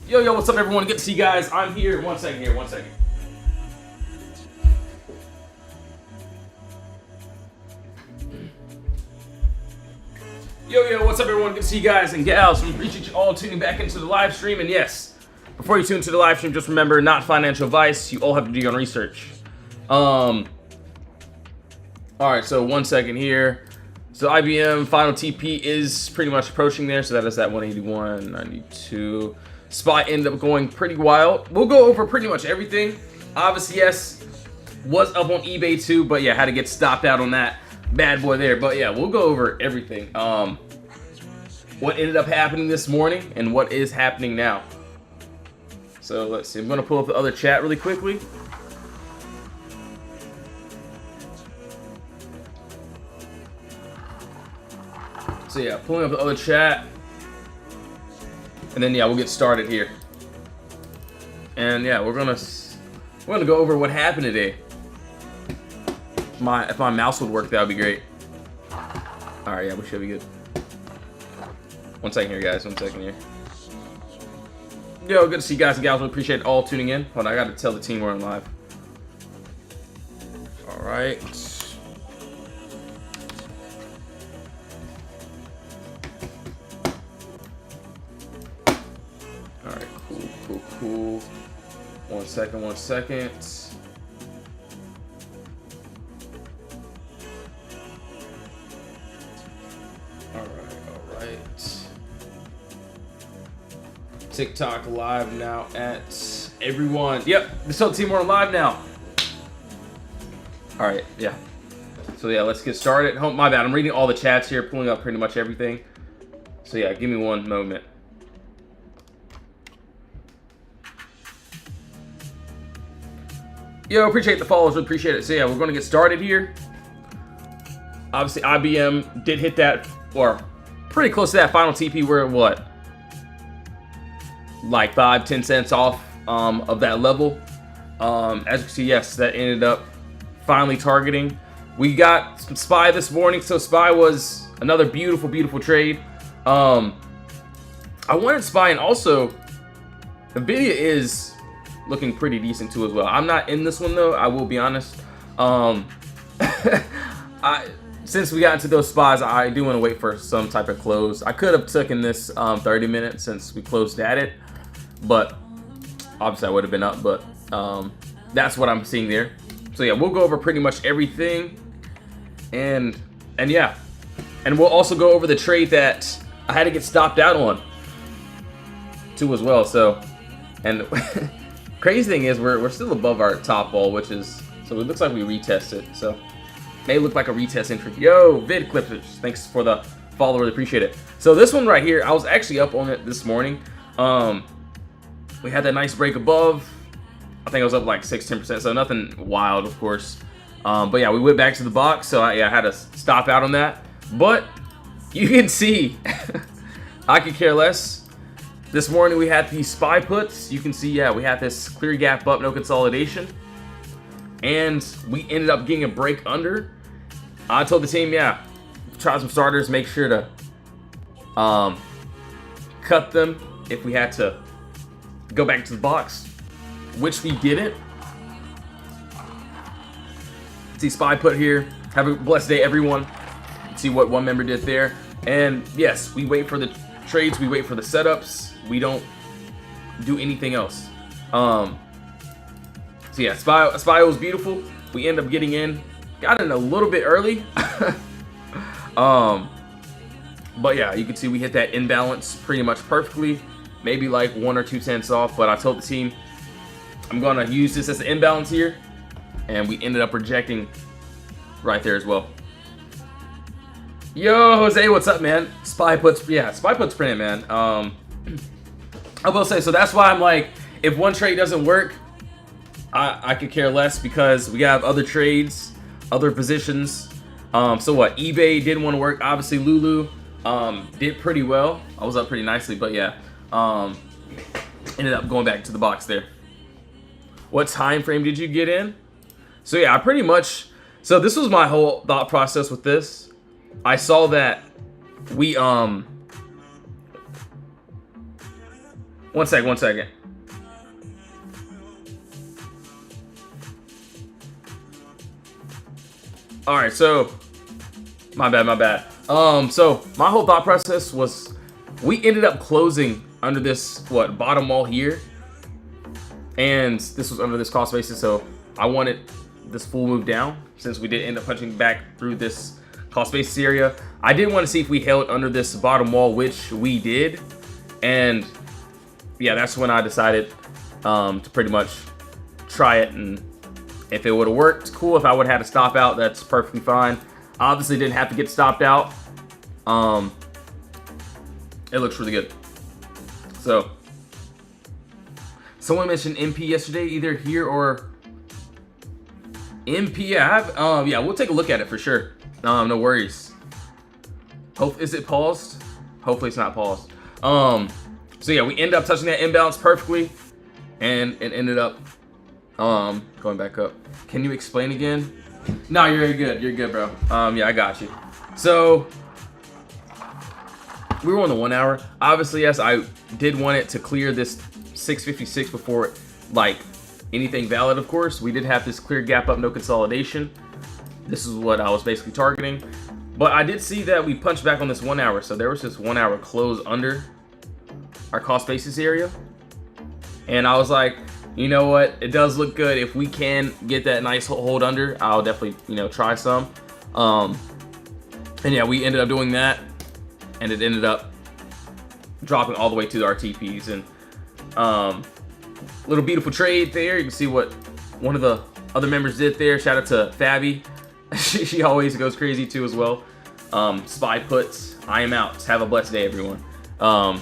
Yo, what's up, everyone? Good to see you guys. I'm here. One second. Yo, what's up, everyone? Good to see you guys and gals. We appreciate you all tuning back into the live stream. And yes, before you tune into the live stream, just remember, not financial advice. You all have to do your own research. All right, so 1 second here. So IBM final TP is pretty much approaching there. So that is at 181.92. SPY ended up going pretty wild. We'll go over pretty much everything. Obviously, yes, was up on eBay too, but yeah, had to get stopped out on that bad boy there. But yeah, we'll go over everything. What ended up happening this morning and what is happening now. So let's see. I'm gonna pull up the other chat really quickly. So yeah, pulling up the other chat. And then yeah, we'll get started here. And yeah, we're gonna go over what happened today. If my mouse would work, that would be great. All right, yeah, we should be good. 1 second here, guys. 1 second here. Yo, good to see you guys and gals. We appreciate all tuning in. Hold on, I gotta tell the team we're on live. All right. Cool. 1 second. All right. TikTok live now at everyone. Yep, this whole team, we're live now. All right, yeah. So yeah, let's get started. Oh, my bad, I'm reading all the chats here, pulling up pretty much everything. So yeah, give me one moment. Yo, appreciate the follows, really appreciate it. So yeah, we're going to get started here. Obviously, IBM did hit that, or pretty close to that final TP. We're what? Like 5-10 cents off of that level. As you can see, yes, that ended up finally targeting. We got some SPY this morning, so SPY was another beautiful trade. I wanted SPY, and also Nvidia is looking pretty decent too as well. I'm not in this one though, I will be honest. Since we got into those SPYs, I do want to wait for some type of close. I could have taken this 30 minutes since we closed at it, but obviously I would have been up, but that's what I'm seeing there. So yeah, we'll go over pretty much everything, and yeah, and we'll also go over the trade that I had to get stopped out on too as well. So, and crazy thing is we're still above our top wall, which is, so it looks like we retested. So may look like a retest entry. Yo, vid clippers, thanks for the follow, really appreciate it. So this one right here, I was actually up on it this morning. We had that nice break above. I think I was up like 6-10%, so nothing wild, of course. But yeah, we went back to the box, so I had to stop out on that. But you can see, I could care less. This morning we had these SPY puts. You can see, yeah, we had this clear gap up, no consolidation. And we ended up getting a break under. I told the team, yeah, try some starters, make sure to cut them if we had to go back to the box, which we didn't. See SPY put here. Have a blessed day, everyone. See what one member did there. And yes, we wait for the trades, we wait for the setups. We don't do anything else. So yeah, SPY was beautiful. We end up getting in. Got in a little bit early. But yeah, you can see we hit that imbalance pretty much perfectly. Maybe like 1 or 2 cents off. But I told the team I'm gonna use this as an imbalance here. And we ended up rejecting right there as well. Yo, Jose, what's up, man? SPY puts, yeah, SPY puts printed, man. I will say, so that's why I'm like, if one trade doesn't work, I could care less, because we have other trades, other positions. So what, eBay didn't want to work. Obviously Lulu did pretty well. I was up pretty nicely, but yeah, ended up going back to the box there. What time frame did you get in? So yeah, I pretty much, so this was my whole thought process with this. I saw that we One second. All right, so my bad. So my whole thought process was we ended up closing under this bottom wall here, and this was under this cost basis. So I wanted this full move down since we did end up punching back through this cost basis area. I did want to see if we held under this bottom wall, which we did, and yeah, that's when I decided to pretty much try it, and if it would have worked, cool. If I would have had to stop out, that's perfectly fine. Obviously didn't have to get stopped out. It looks really good. So someone mentioned MP yesterday, either here or MP. Yeah, we'll take a look at it for sure. No worries. Is it paused? Hopefully it's not paused. So yeah, we ended up touching that imbalance perfectly, and it ended up going back up. Can you explain again? No, you're good. You're good, bro. Yeah, I got you. So we were on the 1 hour. Obviously, yes, I did want it to clear this 656 before like anything valid. Of course, we did have this clear gap up, no consolidation. This is what I was basically targeting. But I did see that we punched back on this 1 hour. So there was this 1 hour close under our cost basis area. And I was like, you know what? It does look good. If we can get that nice hold under, I'll definitely, try some. And yeah, we ended up doing that. And it ended up dropping all the way to our TPs. And little beautiful trade there. You can see what one of the other members did there. Shout out to Fabi. She always goes crazy too as well. Spy puts. I am out. Have a blessed day, everyone. Shout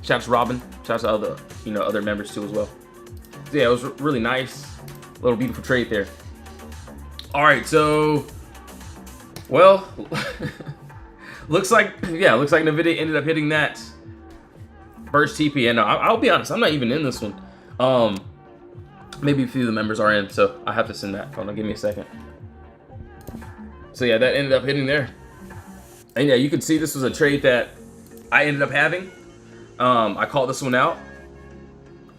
out to Robin. Shout out to other members too as well. So yeah, it was really nice. Little beautiful trade there. All right, so well, looks like Nvidia ended up hitting that burst TP. And I'll be honest, I'm not even in this one. Maybe a few of the members are in, so I have to send that. Hold on, give me a second. So yeah, that ended up hitting there. And yeah, you can see this was a trade that I ended up having. I called this one out.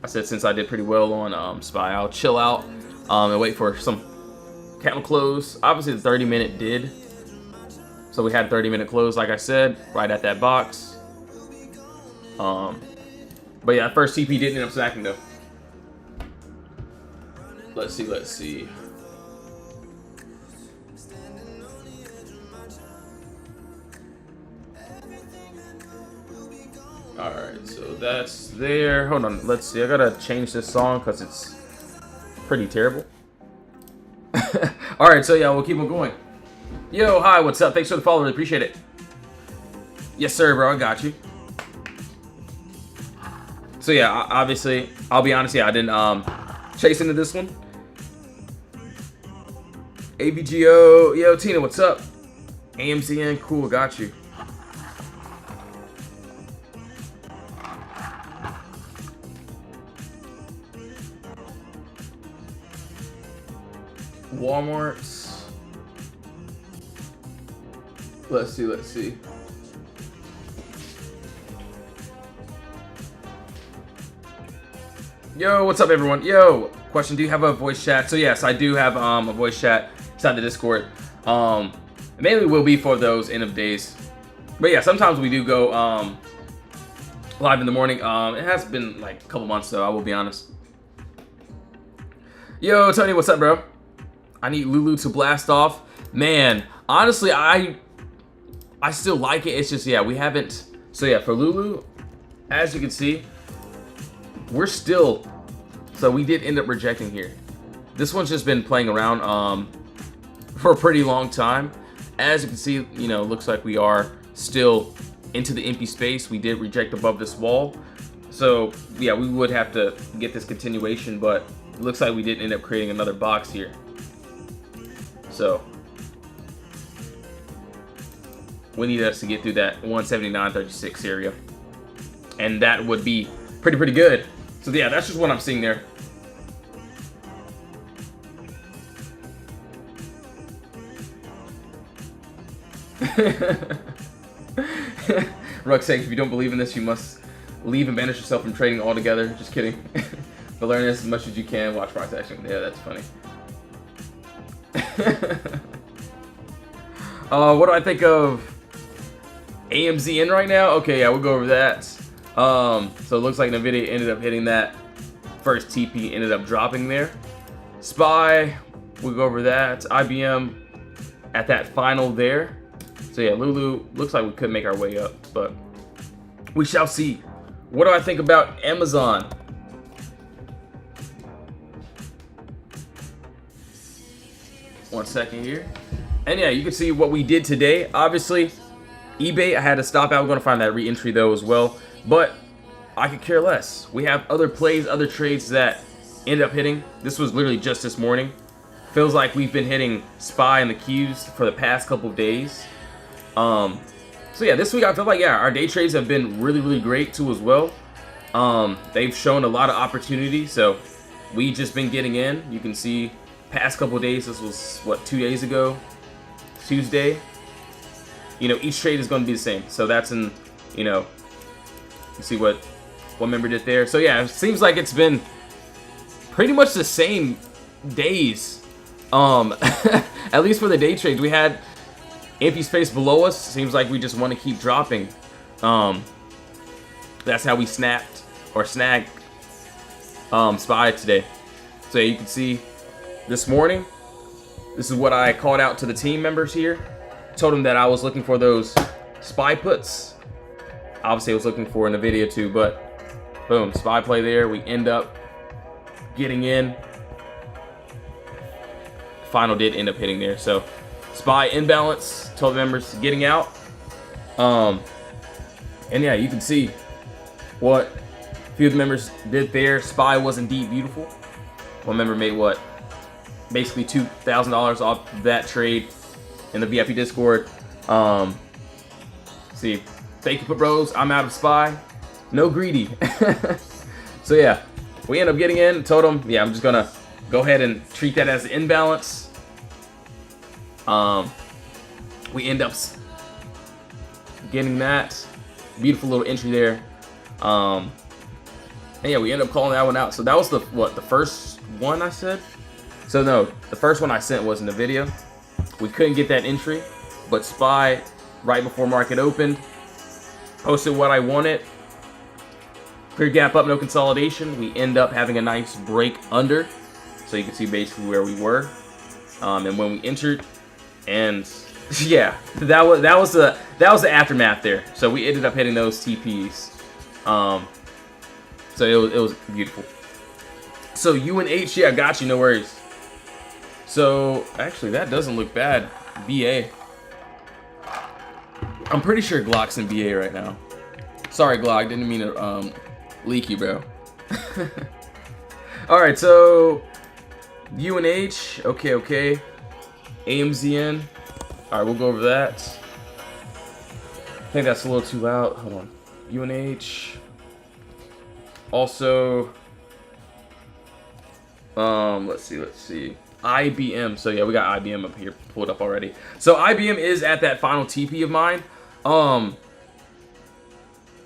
I said since I did pretty well on SPY, I'll chill out and wait for some candle close. Obviously the 30-minute did. So we had a 30-minute close, like I said, right at that box. But yeah, that first TP did end up smacking though. Let's see. Alright, so that's there. Hold on, let's see. I gotta change this song because it's pretty terrible. Alright, so yeah, we'll keep on going. Yo, hi, what's up? Thanks for the follow, really appreciate it. Yes, sir, bro, I got you. So yeah, obviously, I'll be honest, yeah, I didn't chase into this one. ABGO, yo, Tina, what's up? AMCN, cool, got you. Walmart's. Let's see. Yo, what's up, everyone? Yo, question, do you have a voice chat? So yes, I do have a voice chat inside the Discord. Mainly will be for those end of days. But yeah, sometimes we do go live in the morning. It has been like a couple months though, I will be honest. Yo, Tony, what's up, bro? I need Lulu to blast off. Man, honestly, I still like it. It's just, yeah, we haven't. So yeah, for Lulu, as you can see, we're still, so we did end up rejecting here. This one's just been playing around for a pretty long time. As you can see, looks like we are still into the empty space. We did reject above this wall. So yeah, we would have to get this continuation, but it looks like we did end up creating another box here. So we need us to get through that 179.36 area, and that would be pretty good. So yeah, that's just what I'm seeing there. Rucksack, if you don't believe in this, you must leave and banish yourself from trading altogether. Just kidding. But learn as much as you can. Watch price action. Yeah, that's funny. What do I think of AMZN right now? Okay, yeah, we'll go over that. So it looks like Nvidia ended up hitting that first TP, ended up dropping there. SPY, we'll go over that. IBM at that final there. So yeah, Lulu, looks like we could make our way up, but we shall see. What do I think about Amazon? One second here. And yeah, you can see what we did today. Obviously, eBay, I had to stop out. We're going to find that re-entry though as well. But I could care less. We have other plays, other trades that end up hitting. This was literally just this morning. Feels like we've been hitting SPY and the Qs for the past couple of days. So yeah, this week I feel like, yeah, our day trades have been really, really great too as well. They've shown a lot of opportunity. So we just been getting in. You can see past couple of days, this was what, 2 days ago, Tuesday. You know, each trade is going to be the same. So that's in, you know, you see what member did there. So yeah, it seems like it's been pretty much the same days. At least for the day trades, we had empty space below us. Seems like we just want to keep dropping. That's how we snapped or snagged SPY today. So yeah, you can see this morning, this is what I called out to the team members here. Told them that I was looking for those SPY puts. Obviously I was looking for Nvidia too, but boom, SPY play there. We end up getting in. Final did end up hitting there. So SPY imbalance, told the members getting out. And yeah, you can see what a few of the members did there. SPY was indeed beautiful. One member made what? Basically $2,000 off that trade in the VIP Discord. See, thank you for bros. I'm out of SPY. No greedy. So yeah, we end up getting in. Told them, yeah, I'm just gonna go ahead and treat that as an imbalance. We end up getting that beautiful little entry there. And yeah, we end up calling that one out. So that was the first one I said. So no, the first one I sent was in the video. We couldn't get that entry, but SPY right before market opened posted what I wanted. Clear gap up, no consolidation. We end up having a nice break under, so you can see basically where we were, and when we entered, and yeah, that was the aftermath there. So we ended up hitting those TPs. So it was beautiful. So UNH, yeah, got you, no worries. So actually, that doesn't look bad. BA. I'm pretty sure Glock's in BA right now. Sorry, Glock, didn't mean to leak you, bro. All right, so UNH, okay. AMZN. All right, we'll go over that. I think that's a little too loud. Hold on. UNH. Also, let's see. IBM. So yeah, we got IBM up here pulled up already. So IBM is at that final TP of mine.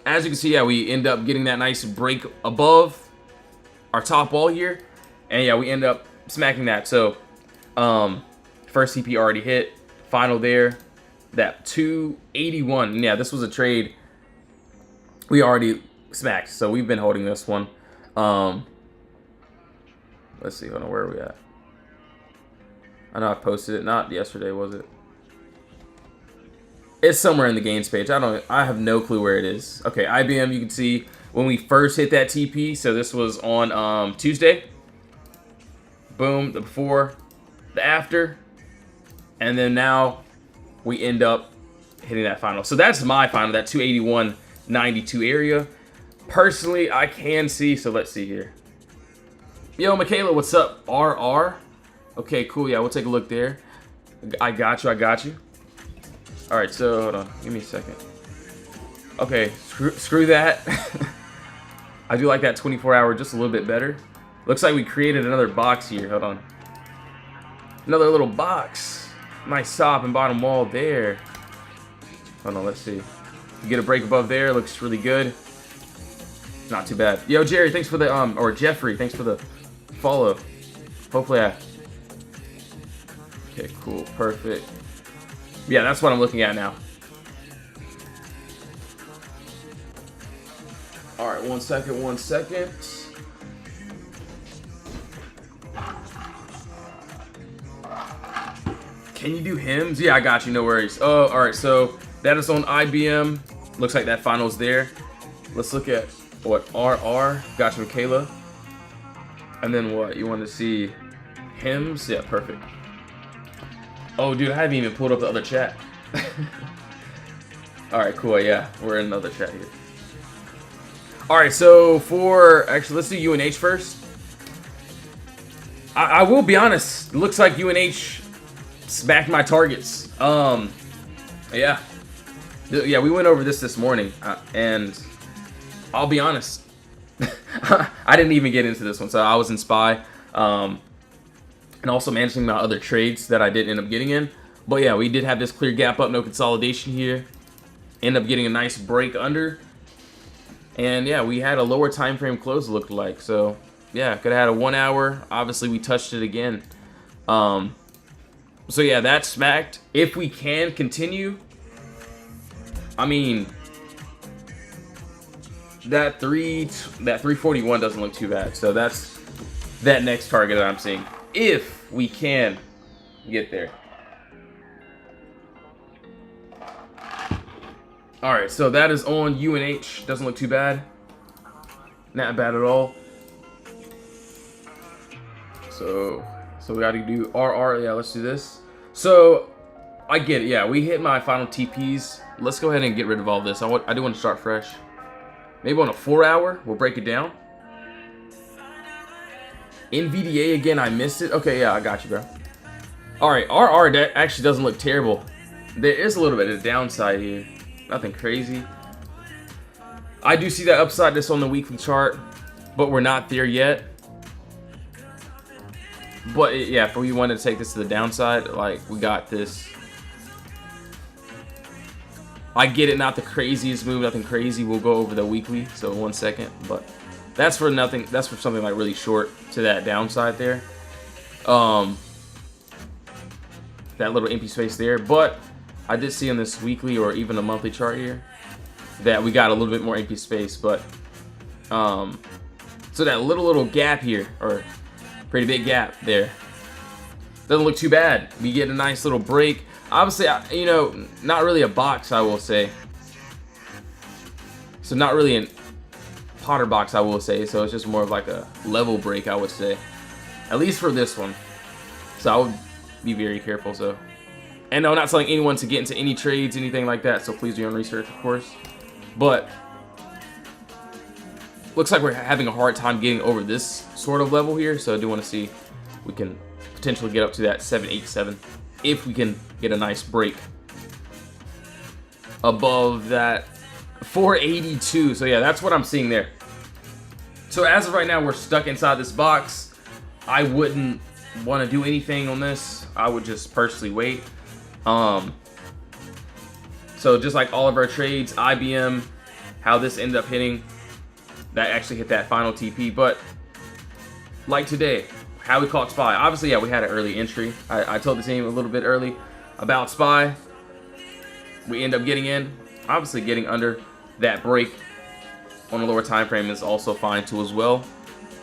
As you can see, yeah, we end up getting that nice break above our top wall here, and yeah, we end up smacking that. So first TP already hit, final there, that 281. Yeah, this was a trade we already smacked, so we've been holding this one. Let's see, hold on, where are we at? I know I posted it, not yesterday, was it? It's somewhere in the gains page. I have no clue where it is. Okay, IBM, you can see when we first hit that TP. So this was on Tuesday. Boom, the before, the after, and then now we end up hitting that final. So that's my final, that 281.92 area. Personally, I can see, so let's see here. Yo, Michaela, what's up? RR? Okay, cool. Yeah, we'll take a look there. I got you. All right, so hold on. Give me a second. Okay, screw that. I do like that 24-hour just a little bit better. Looks like we created another box here. Hold on. Another little box. Nice top and bottom wall there. Hold on, let's see. You get a break above there. Looks really good. Not too bad. Yo, Jerry, thanks for the or Jeffrey, thanks for the follow. Hopefully I. Okay, cool, perfect. Yeah, that's what I'm looking at now. All right, 1 second, 1 second. Can you do hymns? Yeah, I got you, no worries. Oh, all right, so that is on IBM. Looks like that final's there. Let's look at what RR, got you, Michaela. And then what, you want to see hymns? Yeah, perfect. Oh, dude, I haven't even pulled up the other chat. All right, cool, yeah, we're in another chat here. All right, so for, actually, let's do UNH first. I will be honest, looks like UNH smacked my targets. Yeah, we went over this morning, and I'll be honest, I didn't even get into this one, so I was in SPY, and also managing my other trades that I didn't end up getting in. But yeah, we did have this clear gap up, no consolidation here. End up getting a nice break under. And yeah, we had a lower time frame close, looked like. So yeah, could have had a 1 hour. Obviously, we touched it again. So yeah, that smacked. If we can continue, I mean, that 341 doesn't look too bad. So that's that next target that I'm seeing. If we can get there. All right, so that is on UNH. Doesn't look too bad. Not bad at all. So we got to do RR. Yeah, let's do this. So I get it. Yeah, we hit my final TPs. Let's go ahead and get rid of all this. I do want to start fresh. Maybe on a 4 hour, we'll break it down. NVDA again, I missed it. Okay, yeah, I got you, bro. All right, RR, that actually doesn't look terrible. There is a little bit of downside here. Nothing crazy. I do see that upside that's on the weekly chart, but we're not there yet. But yeah, if we wanted to take this to the downside, like, we got this. I get it, not the craziest move, nothing crazy. We'll go over the weekly, so 1 second. But that's for nothing. That's for something like really short to that downside there. That little empty space there. But I did see on this weekly or even a monthly chart here that we got a little bit more empty space. But so that little gap here, or pretty big gap there, doesn't look too bad. We get a nice little break. Obviously, you know, not really a box, I will say. So not really a POTTERBOX, I will say. So it's just more of like a level break, I would say. At least for this one. So I would be very careful. So, and no, I'm not telling anyone to get into any trades, anything like that. So please do your own research, of course. But looks like we're having a hard time getting over this sort of level here. So I do want to see if we can potentially get up to that 787 if we can get a nice break above that 482. So yeah, that's what I'm seeing there. So as of right now, we're stuck inside this box. I wouldn't want to do anything on this. I would just personally wait. So just like all of our trades, IBM, how this ended up hitting, that actually hit that final TP. But like today, how we caught SPY. Obviously, yeah, we had an early entry. I told the team a little bit early about SPY. We end up getting in. Obviously, getting under that break on a lower time frame is also fine too as well.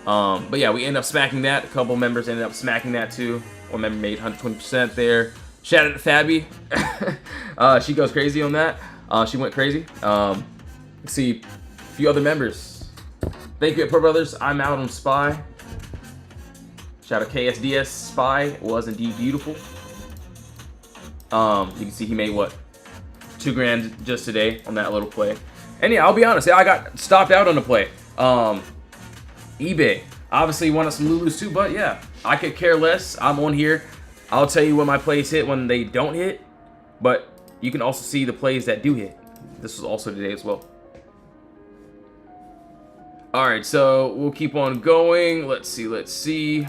But yeah, we end up smacking that. A couple members ended up smacking that too. One member made 120% there. Shout out to Fabby. She goes crazy on that. She went crazy. Let's see a few other members. Thank you, Pro Brothers. I'm out on SPY. Shout out KSDS. SPY was indeed beautiful. You can see he made what, $2 grand just today on that little play. And yeah, I'll be honest, I got stopped out on the play. eBay obviously wanted some Lulus too, but yeah, I could care less. I'm on here. I'll tell you when my plays hit, when they don't hit, but you can also see the plays that do hit. This was also today as well. All right, so we'll keep on going. Let's see.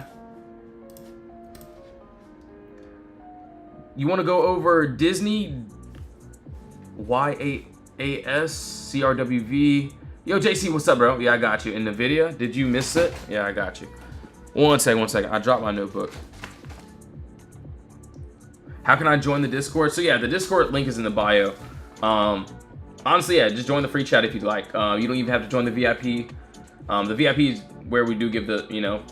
You want to go over Disney, YAAS, CRWV, Yo, JC, what's up, bro? Yeah, I got you. In the video, did you miss it? Yeah, I got you. One second. I dropped my notebook. How can I join the Discord? So yeah, the Discord link is in the bio. Honestly, yeah, just join the free chat if you'd like. You don't even have to join the VIP. The VIP is where we do give the, you know,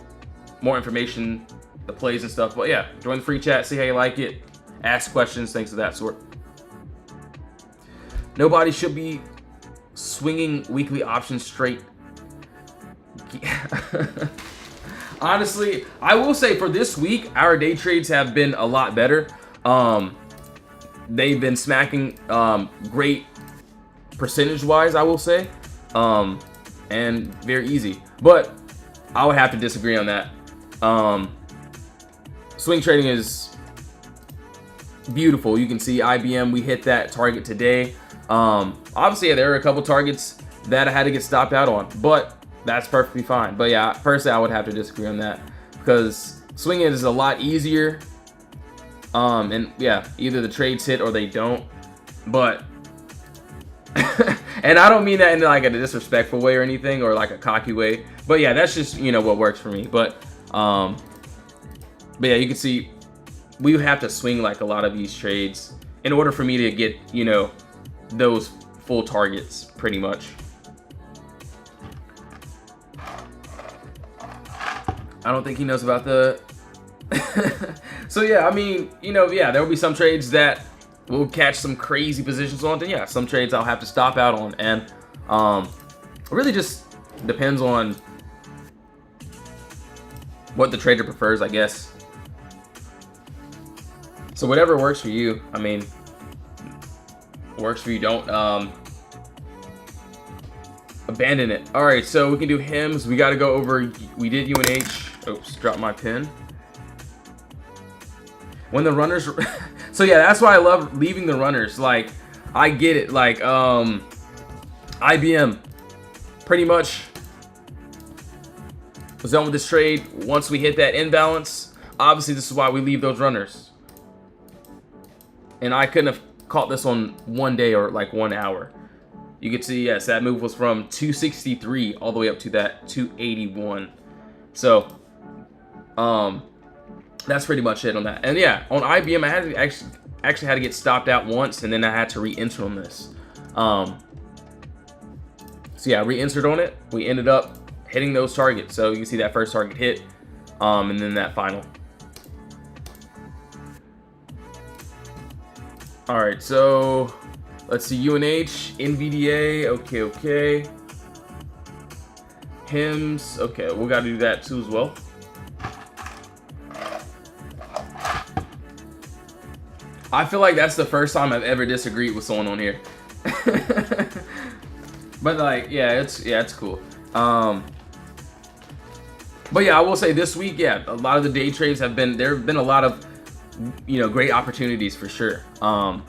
more information, the plays and stuff. But yeah, join the free chat, see how you like it, ask questions, things of that sort. Nobody should be swinging weekly options straight. Honestly, I will say for this week, our day trades have been a lot better. They've been smacking great percentage-wise, I will say, and very easy. But I would have to disagree on that. Swing trading is beautiful. You can see IBM, we hit that target today. Obviously, yeah, there are a couple targets that I had to get stopped out on, but that's perfectly fine. But yeah, personally, I would have to disagree on that because swinging is a lot easier. And yeah, either the trades hit or they don't. But and I don't mean that in like a disrespectful way or anything, or like a cocky way. But yeah, that's just, you know, what works for me. But yeah, you can see we would have to swing like a lot of these trades in order for me to get, you know, those full targets pretty much. I don't think he knows about the so yeah, I mean, you know, yeah, there will be some trades that will catch some crazy positions on, and yeah, some trades I'll have to stop out on, and it really just depends on what the trader prefers, I guess. So whatever works for you, I mean, works for you, don't abandon it. All right, so we can do hymns. We got to go over, we did UNH. Oops, dropped my pen. When the runners, so yeah, that's why I love leaving the runners. Like, I get it. Like, IBM pretty much was done with this trade. Once we hit that imbalance, obviously this is why we leave those runners. And I couldn't have caught this on one day or like 1 hour. You can see, yes, that move was from 263 all the way up to that 281. So, that's pretty much it on that. And yeah, on IBM, I had to actually had to get stopped out once, and then I had to re-enter on this. So yeah, re-entered on it. We ended up hitting those targets. So you can see that first target hit, and then that final. All right, so let's see, UNH, NVDA, okay. Hymns, okay, we gotta do that too as well. I feel like that's the first time I've ever disagreed with someone on here. But like, yeah, it's cool. But yeah, I will say this week, yeah, a lot of the day trades there have been a lot of, you know, great opportunities for sure. Yeah,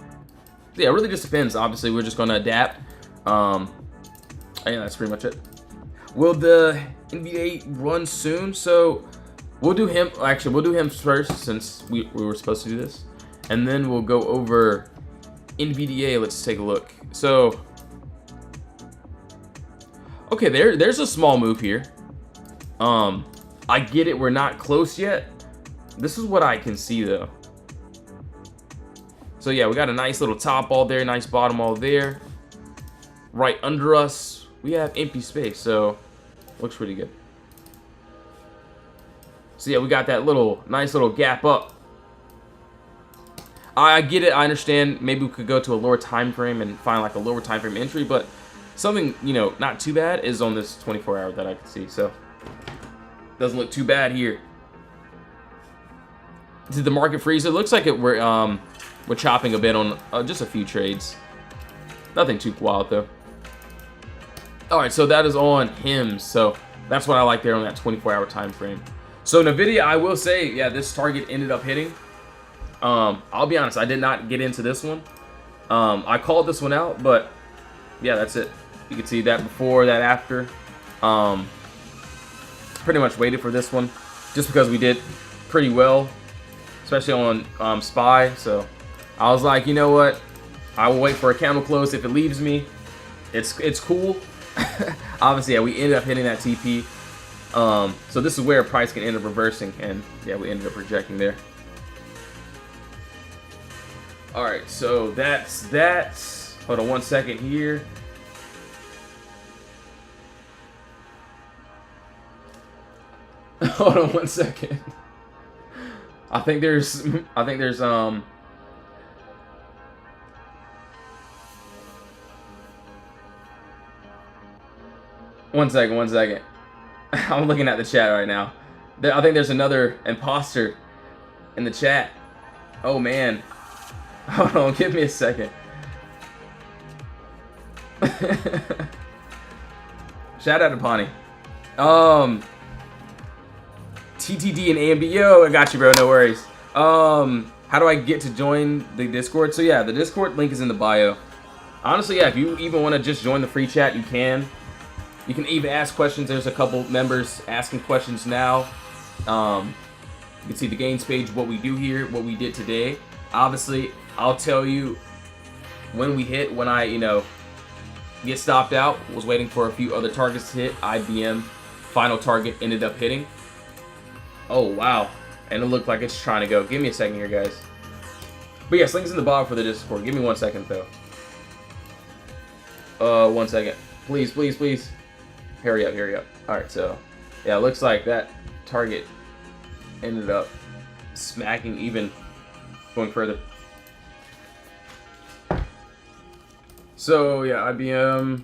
it really just depends. Obviously, we're just gonna adapt. Yeah, that's pretty much it. Will the NBA run soon? So we'll do him. Actually, we'll do him first since we were supposed to do this. And then we'll go over NVDA. Let's take a look. So, okay, there's a small move here. I get it, we're not close yet. This is what I can see though. So yeah, we got a nice little top all there, nice bottom all there. Right under us, we have empty space, so looks pretty good. So yeah, we got that nice little gap up. I get it, I understand. Maybe we could go to a lower time frame and find like a lower time frame entry, but something, you know, not too bad is on this 24-hour that I can see. So doesn't look too bad here. Did the market freeze? It looks like we're chopping a bit on just a few trades. Nothing too wild though. All right, so that is on hymns. So that's what I like there on that 24-hour time frame. So Nvidia, I will say, yeah, this target ended up hitting. I'll be honest, I did not get into this one. I called this one out, but yeah, that's it. You can see that before, that after. Pretty much waited for this one just because we did pretty well, especially on SPY. So I was like, you know what? I will wait for a candle close. If it leaves me, it's cool. Obviously, yeah, we ended up hitting that TP. So this is where price can end up reversing, and yeah, we ended up rejecting there. All right, so that's that. Hold on 1 second here. Hold on 1 second. I think there's 1 second, 1 second. I'm looking at the chat right now. I think there's another imposter in the chat. Oh man. Hold on, give me a second. Shout out to Pawnee. TTD and AMD. Yo, I got you, bro. No worries. How do I get to join the Discord? So yeah, the Discord link is in the bio. Honestly, yeah, if you even want to just join the free chat, you can. You can even ask questions. There's a couple members asking questions now. You can see the games page, what we do here, what we did today. Obviously, I'll tell you when we hit, when I, get stopped out. Was waiting for a few other targets to hit. IBM, final target, ended up hitting. Oh, wow. And it looked like it's trying to go. Give me a second here, guys. But yeah, links in the bottom for the Discord. Give me 1 second, though. 1 second. Please, please, please. Hurry up, hurry up. Alright, so, yeah, it looks like that target ended up smacking, even going further. So, yeah, IBM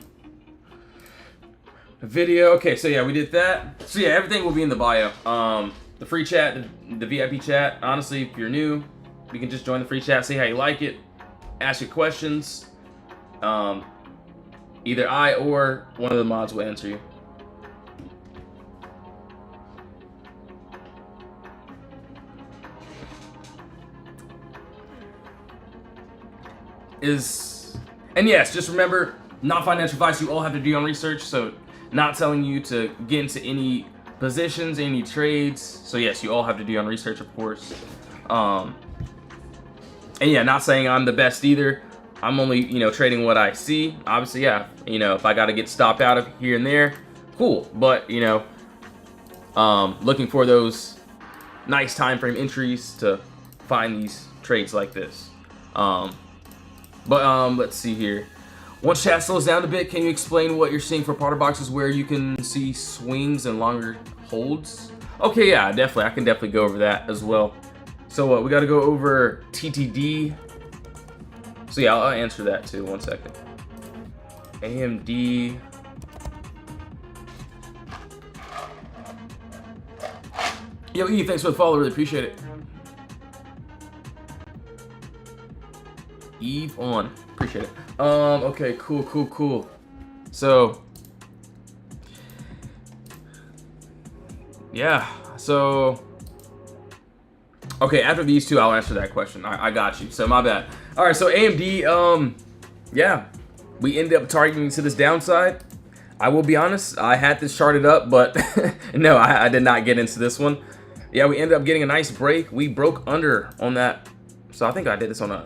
video. Okay, so yeah, we did that. So yeah, everything will be in the bio. The free chat, the VIP chat. Honestly, if you're new, you can just join the free chat, see how you like it, ask your questions. Either I or one of the mods will answer you. And yes, just remember, not financial advice. You all have to do your own research. So not telling you to get into any positions, any trades. So yes, you all have to do your own research, of course. And yeah, not saying I'm the best either. I'm only, trading what I see. Obviously, yeah, if I got to get stopped out of here and there, cool. But, looking for those nice time frame entries to find these trades like this. Let's see here. Once chat slows down a bit, can you explain what you're seeing for POTTERBOXes where you can see swings and longer holds? Okay, yeah, definitely. I can definitely go over that as well. So we got to go over TTD. So yeah, I'll answer that too. 1 second. AMD. Yo, E, thanks for the follow. Really appreciate it. Eve on. Appreciate it. Okay, cool. So, yeah. So, okay, after these two, I'll answer that question. I got you. So, my bad. All right, so AMD, yeah, we ended up targeting to this downside. I will be honest, I had this charted up, but no, I did not get into this one. Yeah, we ended up getting a nice break. We broke under on that. So I think I did this on a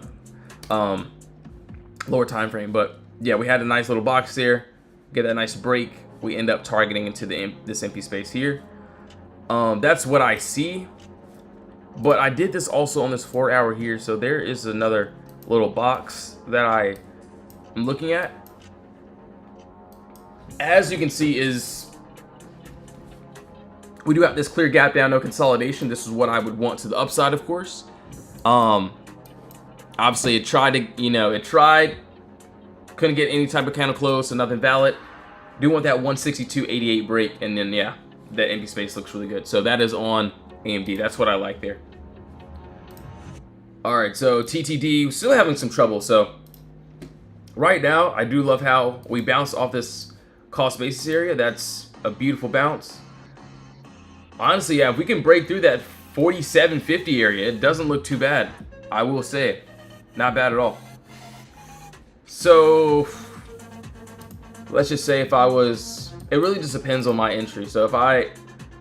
lower time frame, but yeah, we had a nice little box there, get that nice break. We end up targeting into this empty space here. That's what I see, but I did this also on this 4 hour here, so there is another little box that I am looking at. As you can see, we do have this clear gap down, no consolidation. This is what I would want to the upside, of course. Obviously, it tried to, couldn't get any type of candle close, so nothing valid. Do want that 162.88 break, and then yeah, that empty space looks really good. So that is on AMD. That's what I like there. All right, so TTD still having some trouble. So right now, I do love how we bounce off this cost basis area. That's a beautiful bounce. Honestly, yeah, if we can break through that 47.50 area, it doesn't look too bad. I will say, not bad at all. So let's just say if I was, it really just depends on my entry. So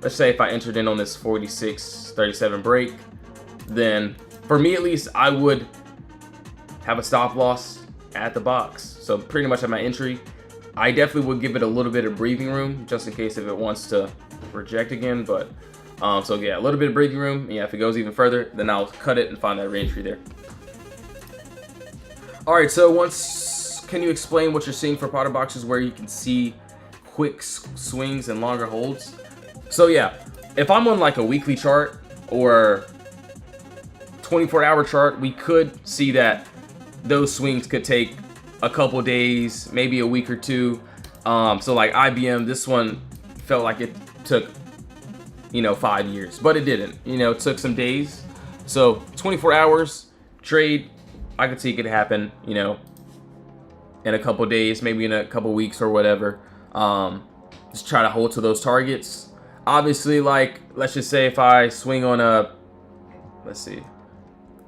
let's say if I entered in on this 46.37 break, then for me at least, I would have a stop loss at the box. So pretty much at my entry, I definitely would give it a little bit of breathing room just in case if it wants to reject again. But so yeah, a little bit of breathing room. Yeah, if it goes even further, then I'll cut it and find that range tree there. All right, so can you explain what you're seeing for potter boxes where you can see quick swings and longer holds? So yeah, if I'm on like a weekly chart or 24-hour chart, we could see that those swings could take a couple days, maybe a week or two. So like IBM, this one felt like it took, 5 years, but it didn't. It took some days. So 24 hours trade, I could see it could happen, in a couple days, maybe in a couple weeks or whatever. Just try to hold to those targets. Obviously, like, let's just say if I swing on let's see.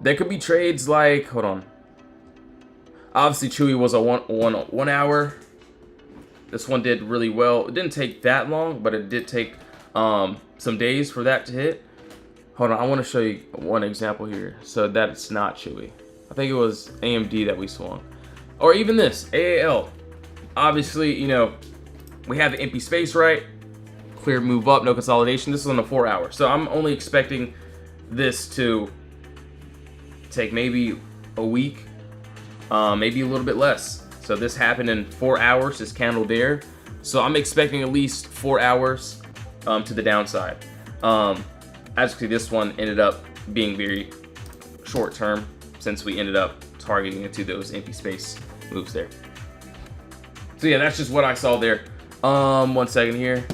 There could be trades like, hold on. Obviously, Chewy was a one hour. This one did really well. It didn't take that long, but it did take some days for that to hit. Hold on, I want to show you one example here. So that it's not Chewy. I think it was AMD that we swung. Or even this, AAL. Obviously, we have the empty space, right? Clear move up, no consolidation. This is on a 4 hour. So I'm only expecting this to take maybe a week, maybe a little bit less. So this happened in 4 hours, this candle there. So I'm expecting at least 4 hours to the downside. As you can see, this one ended up being very short term since we ended up targeting into those empty space moves there. So yeah, that's just what I saw there. 1 second here.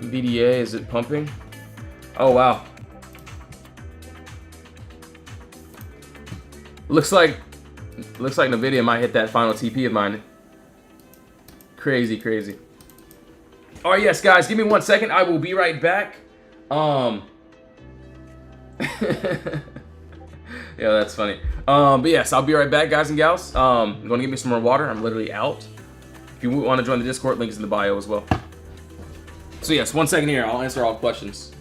VDA, is it pumping? Oh wow. Looks like Nvidia might hit that final TP of mine. Crazy. All right, yes, guys, give me 1 second. I will be right back. Yeah, that's funny. But yes, I'll be right back, guys and gals. I'm gonna get me some more water. I'm literally out. If you want to join the Discord, link is in the bio as well. So yes, 1 second here. I'll answer all questions.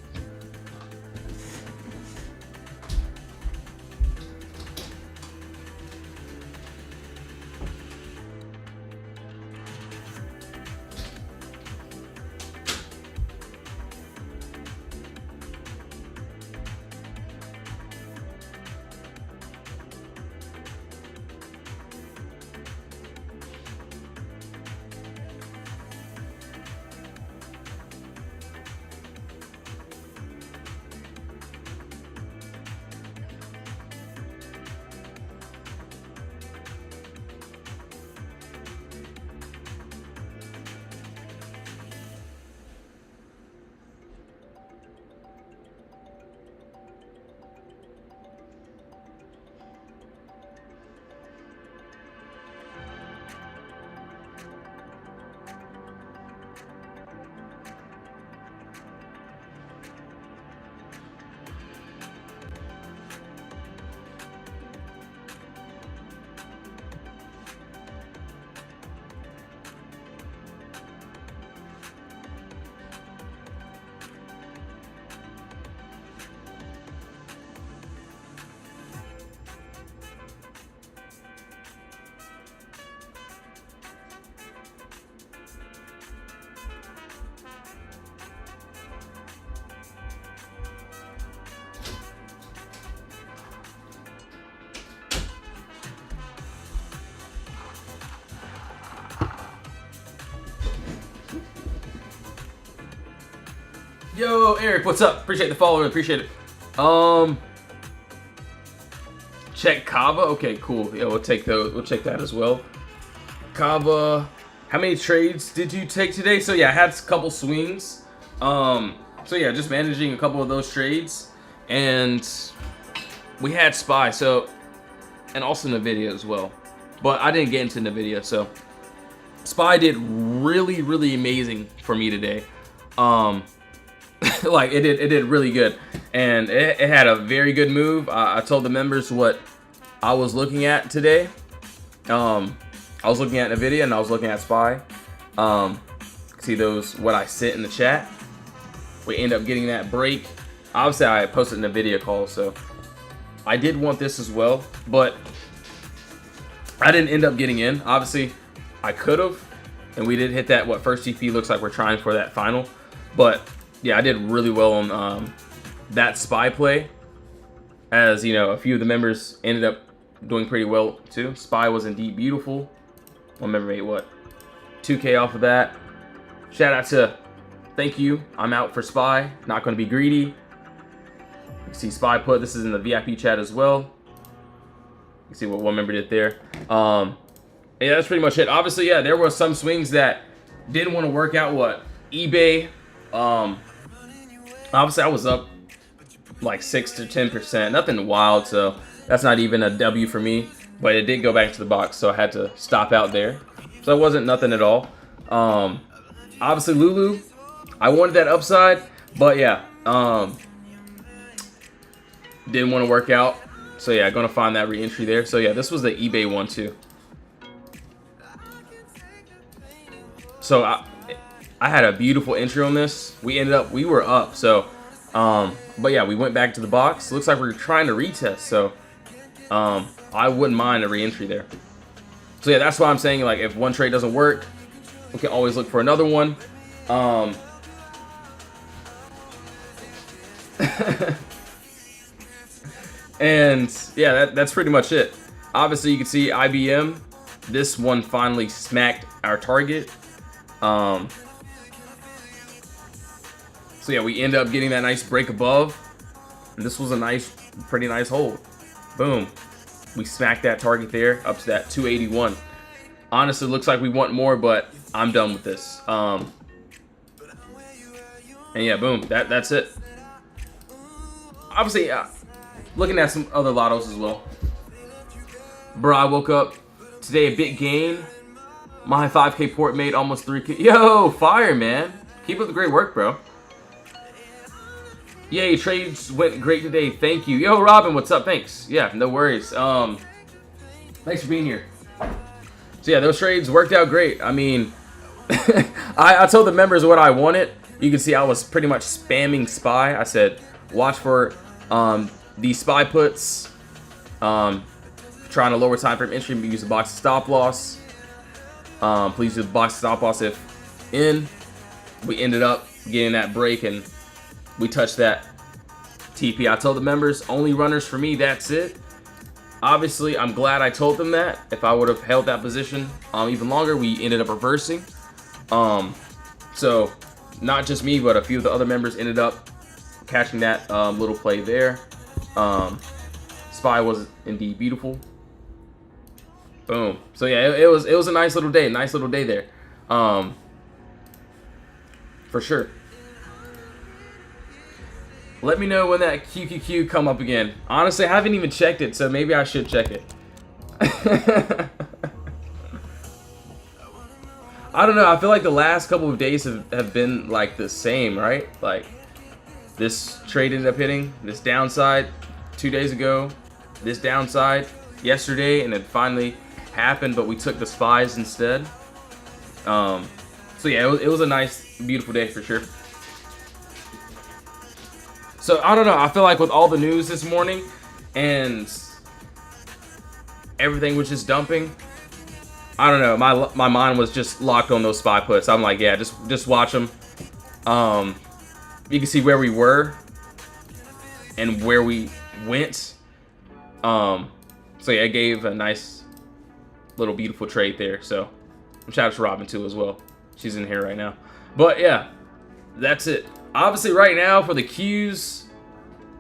Yo, Eric, what's up? Appreciate the follow, appreciate it. Check Kava. Okay, cool. Yeah, we'll take those. We'll check that as well. Kava. How many trades did you take today? So yeah, I had a couple swings. So yeah, just managing a couple of those trades, and we had SPY. So, and also Nvidia as well, but I didn't get into Nvidia. So SPY did really amazing for me today. Like it did really good, and it had a very good move. I told the members what I was looking at today. I was looking at Nvidia and I was looking at SPY. See those what I sent in the chat. We end up getting that break. Obviously, I posted in a Nvidia call, so I did want this as well, but I didn't end up getting in. Obviously, I could have, and we did hit that what first TP looks like we're trying for that final. But yeah, I did really well on that spy play, as you know, a few of the members ended up doing pretty well too. Spy was indeed beautiful. One member made what, 2K off of that. Shout out to, thank you. I'm out for spy. Not going to be greedy. You can see spy put. This is in the VIP chat as well. You can see what one member did there. Yeah, that's pretty much it. Obviously, yeah, there were some swings that didn't want to work out. What, eBay? Obviously, I was up like 6 to 10%. Nothing wild, so that's not even a W for me. But it did go back to the box, so I had to stop out there. So it wasn't nothing at all. Obviously, Lulu, I wanted that upside, but yeah, didn't want to work out. So yeah, gonna find that re-entry there. So yeah, this was the eBay one too. So I had a beautiful entry on this. We were up. So, but yeah, we went back to the box. Looks like we're trying to retest. So, I wouldn't mind a re-entry there. So yeah, that's why I'm saying, like, if one trade doesn't work, we can always look for another one. And yeah, that's pretty much it. Obviously, you can see IBM. This one finally smacked our target. So yeah, we end up getting that nice break above. And this was a pretty nice hold. Boom. We smacked that target there up to that 281. Honestly, looks like we want more, but I'm done with this. And yeah, boom. That's it. Obviously, looking at some other lottos as well. Bro, I woke up today a big gain. My 5K port made almost 3K. Yo, fire, man. Keep up the great work, bro. Yay, trades went great today. Thank you. Yo, Robin, what's up? Thanks. Yeah, no worries. Thanks for being here. So yeah, those trades worked out great. I mean, I told the members what I wanted. You can see I was pretty much spamming spy. I said, watch for these spy puts. Trying to lower time frame entry, use the box stop loss. Please use the box stop loss if in. We ended up getting that break and we touched that TP. I told the members, only runners for me, that's it. Obviously, I'm glad I told them that. If I would have held that position even longer, we ended up reversing. So, not just me, but a few of the other members ended up catching that little play there. Spy was indeed beautiful. Boom. So yeah, it was a nice little day there. For sure. Let me know when that QQQ come up again. Honestly, I haven't even checked it, so maybe I should check it. I don't know. I feel like the last couple of days have been like the same, right? Like this trade ended up hitting this downside 2 days ago, this downside yesterday, and it finally happened, but we took the spies instead. So yeah, it was a nice, beautiful day for sure. So I don't know. I feel like with all the news this morning and everything was just dumping, I don't know. My mind was just locked on those spy puts. I'm like, yeah, just watch them. You can see where we were and where we went. So yeah, it gave a nice little beautiful trade there. So shout out to Robin too as well. She's in here right now. But yeah, that's it. Obviously right now for the Qs,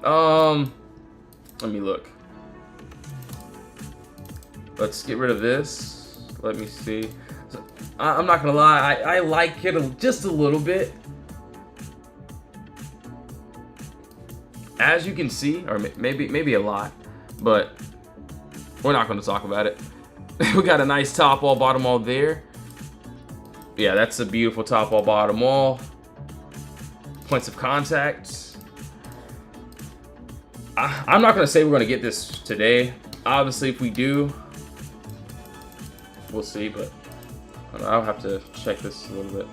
let me look. Let's get rid of this. Let me see. So, I'm not gonna lie, I like it just a little bit. As you can see, or maybe a lot, but we're not gonna talk about it. We got a nice top wall, bottom wall there. Yeah, that's a beautiful top wall, bottom wall. Points of contact. I'm not gonna say we're gonna get this today. Obviously, if we do, we'll see, but I'll have to check this a little bit.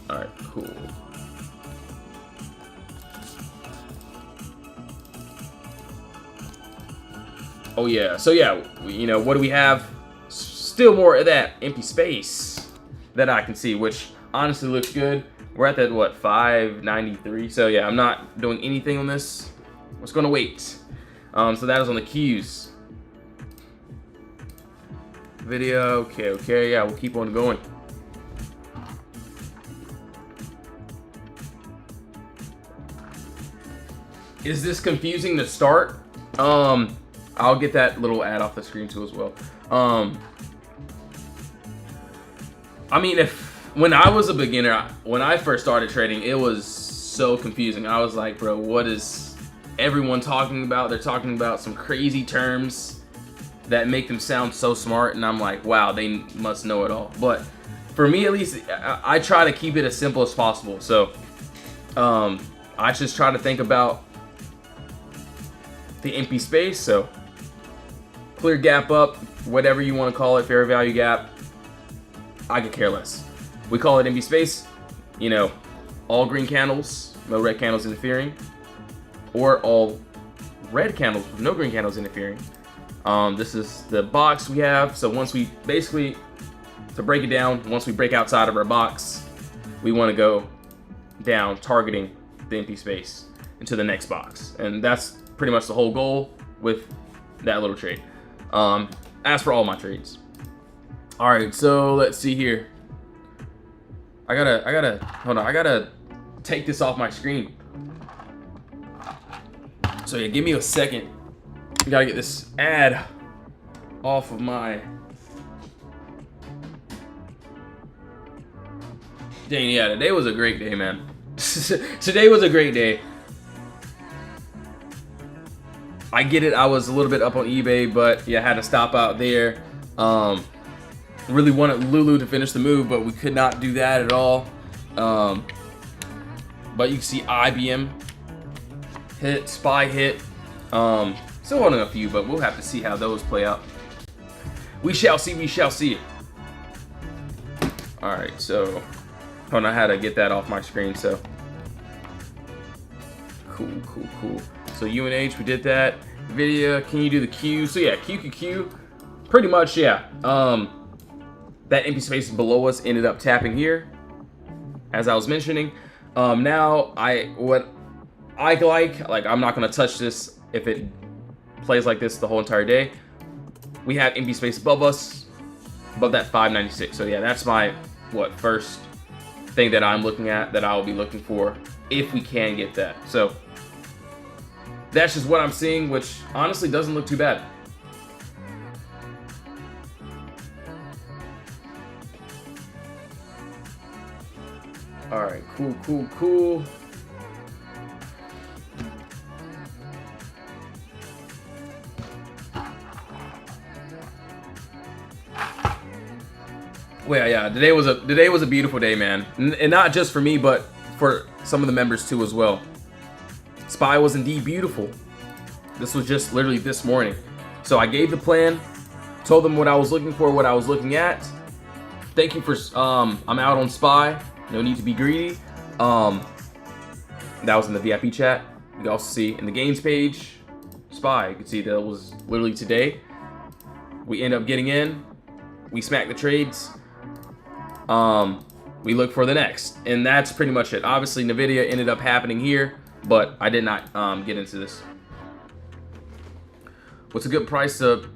All right, cool. Oh yeah, so yeah, you know, what do we have? still more of that empty space that I can see, which honestly looks good. We're at that, what, 593? So yeah, I'm not doing anything on this. I'm just gonna wait. So that is on the cues. Video, okay, yeah, we'll keep on going. Is this confusing to start? I'll get that little ad off the screen too as well. I mean, when I was a beginner, when I first started trading, it was so confusing. I was like, bro, what is everyone talking about? They're talking about some crazy terms that make them sound so smart, and I'm like, wow, they must know it all. But for me, at least, I try to keep it as simple as possible. So I just try to think about the empty space. So clear gap up, whatever you want to call it, fair value gap, I could care less. We call it empty space, you know, all green candles, no red candles interfering, or all red candles with no green candles interfering. This is the box we have. So once we basically, to break it down, once we break outside of our box, we want to go down targeting the empty space into the next box. And that's pretty much the whole goal with that little trade. As for all my trades. All right, so let's see here. I gotta take this off my screen. So yeah, give me a second. I gotta get this ad off of my. Dang, yeah, today was a great day, man. Today was a great day. I get it, I was a little bit up on eBay, but yeah, I had to stop out there. Really wanted Lulu to finish the move, but we could not do that at all. But you can see IBM hit, SPY hit. Still holding a few, but we'll have to see how those play out. We shall see, we shall see. All right, so I don't know how to get that off my screen, so. Cool. So UNH, we did that. Video, can you do the Q? So yeah, QQQ, pretty much, yeah. That empty space below us ended up tapping here, as I was mentioning. Now, what I like, I'm not gonna touch this if it plays like this the whole entire day. We have empty space above us, above that 596. So yeah, that's my, first thing that I'm looking at, that I'll be looking for if we can get that. So that's just what I'm seeing, which honestly doesn't look too bad. All right, cool. Well, yeah, today was a beautiful day, man, and not just for me, but for some of the members too as well. SPY was indeed beautiful. This was just literally this morning. So I gave the plan, told them what I was looking for, what I was looking at. Thank you for, I'm out on SPY. No need to be greedy. That was in the VIP chat. You can also see in the gains page, SPY. You can see that was literally today. We end up getting in. We smack the trades. We look for the next. And that's pretty much it. Obviously, NVIDIA ended up happening here, but I did not get into this. What's a good price to...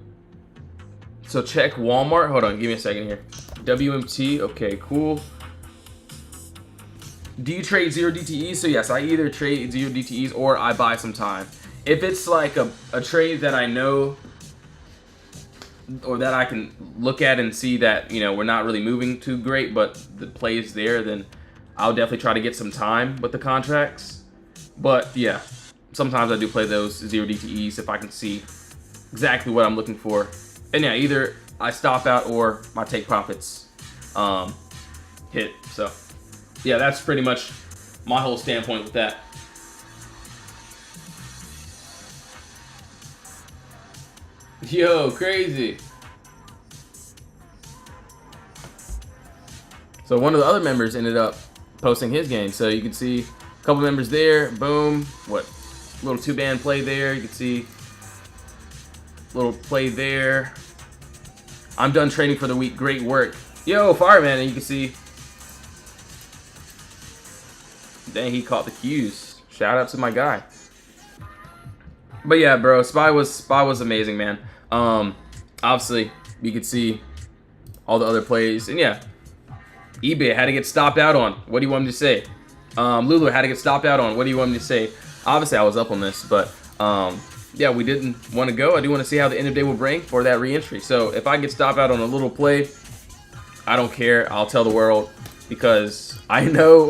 So check Walmart. Hold on, give me a second here. WMT, okay, cool. Do you trade 0 DTEs? So yes, I either trade 0 DTEs or I buy some time. If it's like a trade that I know or that I can look at and see that, you know, we're not really moving too great, but the play is there, then I'll definitely try to get some time with the contracts. But yeah, sometimes I do play those 0 DTEs if I can see exactly what I'm looking for. And yeah, either I stop out or my take profits hit. So yeah, that's pretty much my whole standpoint with that. Yo, crazy. So one of the other members ended up posting his game. So you can see a couple members there. Boom. Little two-band play there. You can see little play there. I'm done training for the week. Great work. Yo, Fireman, and you can see. Dang, he caught the cues. Shout out to my guy. But yeah, bro, Spy was amazing, man. Obviously, you could see all the other plays. And yeah, eBay had to get stopped out on. What do you want me to say? Lulu had to get stopped out on. What do you want me to say? Obviously, I was up on this, but yeah, we didn't want to go. I do want to see how the end of day will bring for that re-entry. So if I get stopped out on a little play, I don't care. I'll tell the world because I know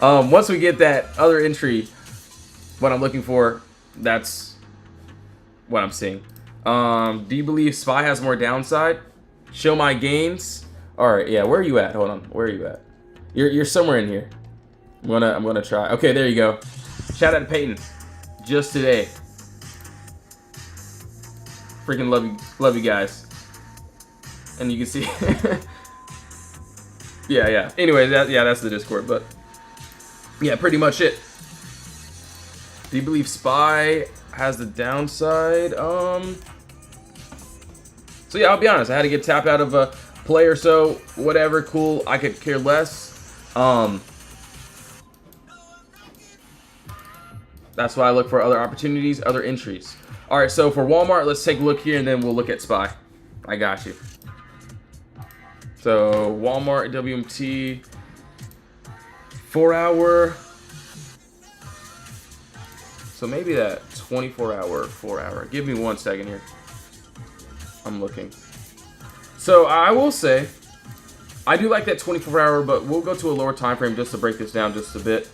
once we get that other entry, what I'm looking for, that's what I'm seeing. Do you believe Spy has more downside? Show my gains. All right, yeah. Where are you at? Hold on. Where are you at? You're somewhere in here. I'm gonna try. Okay, there you go. Shout out to Peyton. Just today. Freaking love you guys. And you can see. yeah. Anyway, that's the Discord. But yeah, pretty much it. Do you believe Spy has the downside? So yeah, I'll be honest. I had to get tapped out of a play or so. Whatever, cool. I could care less. That's why I look for other opportunities, other entries. All right, so for Walmart, let's take a look here, and then we'll look at Spy. I got you. So Walmart WMT 4-hour. So maybe that 24-hour, 4-hour. Give me 1 second here. I'm looking. So I will say, I do like that 24-hour, but we'll go to a lower time frame just to break this down just a bit.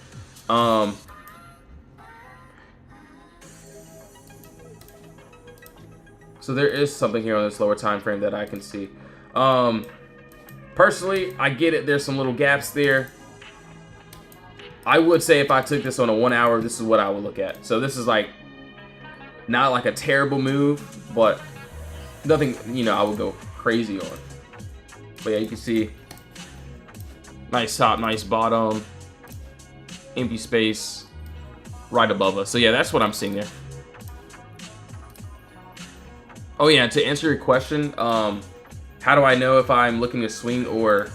So there is something here on this lower time frame that I can see. Personally, I get it. There's some little gaps there. I would say if I took this on a 1 hour, this is what I would look at. So this is like not like a terrible move, but nothing, you know, I would go crazy on. But yeah, you can see nice top, nice bottom, empty space right above us. So yeah, that's what I'm seeing there. Oh yeah, to answer your question, how do I know if I'm looking to swing or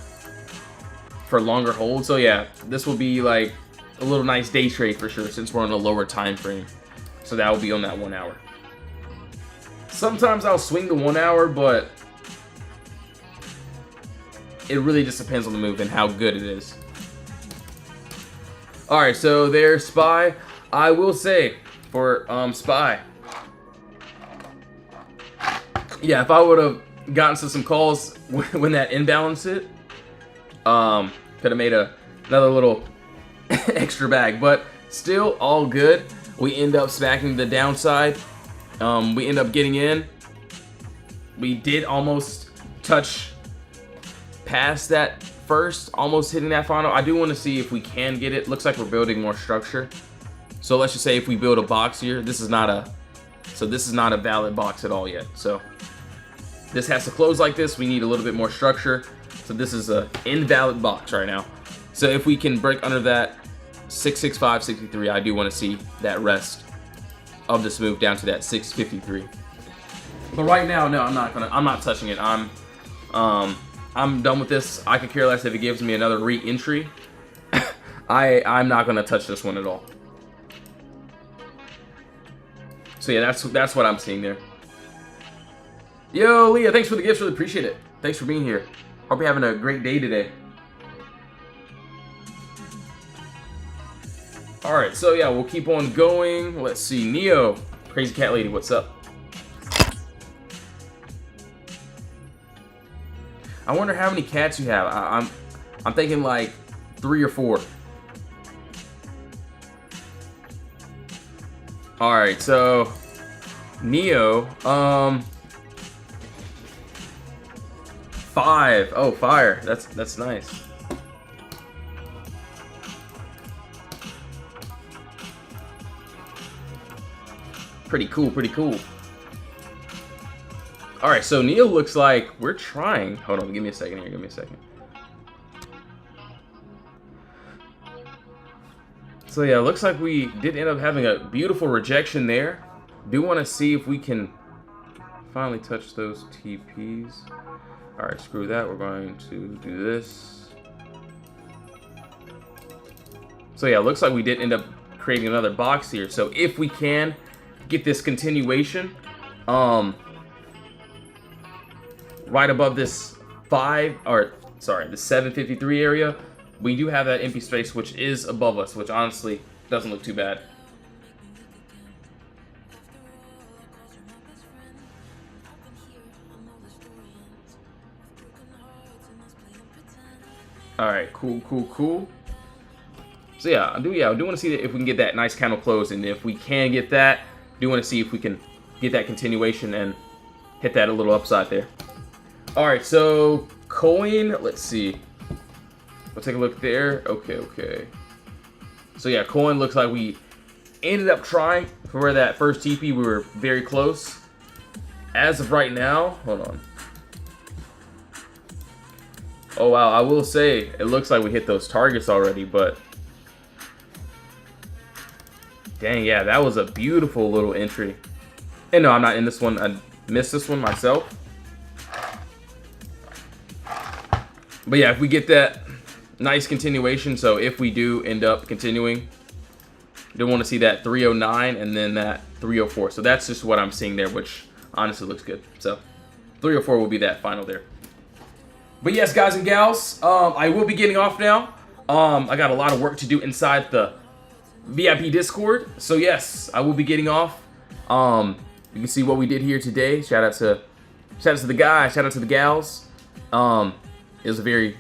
for longer holds? So yeah, this will be like a little nice day trade for sure since we're on a lower time frame. So that will be on that 1 hour. Sometimes I'll swing the 1 hour, but it really just depends on the move and how good it is. All right, so there's Spy. I will say for Spy, yeah, if I would have gotten to some calls when that imbalance hit, could have made another little extra bag, but still all good. We end up smacking the downside. We end up getting in. We did almost touch past that first, almost hitting that final. I do want to see if we can get it. Looks like we're building more structure. So let's just say if we build a box here, this is not a valid box at all yet. So this has to close like this. We need a little bit more structure. So this is an invalid box right now. So if we can break under that 665, 63, I do want to see that rest of this move down to that 653. But right now, no, I'm not touching it. I'm done with this. I could care less if it gives me another re-entry. I'm not gonna touch this one at all. So yeah, that's what I'm seeing there. Yo, Leah, thanks for the gifts. Really appreciate it. Thanks for being here. Hope you're having a great day today. All right, so yeah, we'll keep on going. Let's see, Neo, Crazy Cat Lady, what's up? I wonder how many cats you have. I'm thinking like 3 or 4. All right, so Neo, 5. Oh, fire. That's nice. Pretty cool, pretty cool. All right, so Neo looks like we're trying. Hold on, give me a second here. Give me a second. So yeah, looks like we did end up having a beautiful rejection there. Do want to see if we can finally touch those TPs. All right, screw that. We're going to do this. So yeah, it looks like we did end up creating another box here. So if we can get this continuation, right above this the 753 area, we do have that empty space which is above us, which honestly doesn't look too bad. All right, cool. So yeah, I do want to see if we can get that nice candle close, and if we can get that, I do want to see if we can get that continuation and hit that a little upside there. All right, so coin, let's see. We'll take a look there. Okay. So yeah, coin looks like we ended up trying for that first TP. We were very close. As of right now, hold on. Oh wow, I will say it looks like we hit those targets already, but dang, yeah, that was a beautiful little entry. And no, I'm not in this one. I missed this one myself. But yeah, if we get that nice continuation, so if we do end up continuing, do want to see that 309 and then that 304. So that's just what I'm seeing there, which honestly looks good. So 304 will be that final there. But yes, guys and gals, I will be getting off now. I got a lot of work to do inside the VIP Discord. So yes, I will be getting off. You can see what we did here today. Shout out to the guys, shout out to the gals. It was a very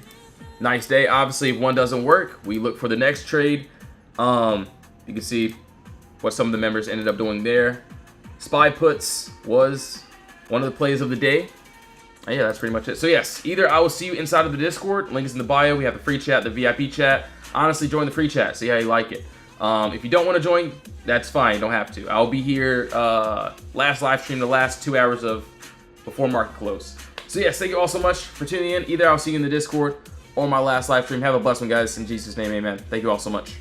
nice day. Obviously, if one doesn't work, we look for the next trade. You can see what some of the members ended up doing there. Spy puts was one of the plays of the day. And yeah, that's pretty much it. So yes, either I will see you inside of the Discord. Link is in the bio. We have the free chat, the VIP chat. Honestly, join the free chat. See how you like it. If you don't want to join, that's fine. You don't have to. I'll be here last live stream, the last 2 hours of before market close. So yes, thank you all so much for tuning in. Either I'll see you in the Discord or my last live stream. Have a blessed one, guys. In Jesus' name, amen. Thank you all so much.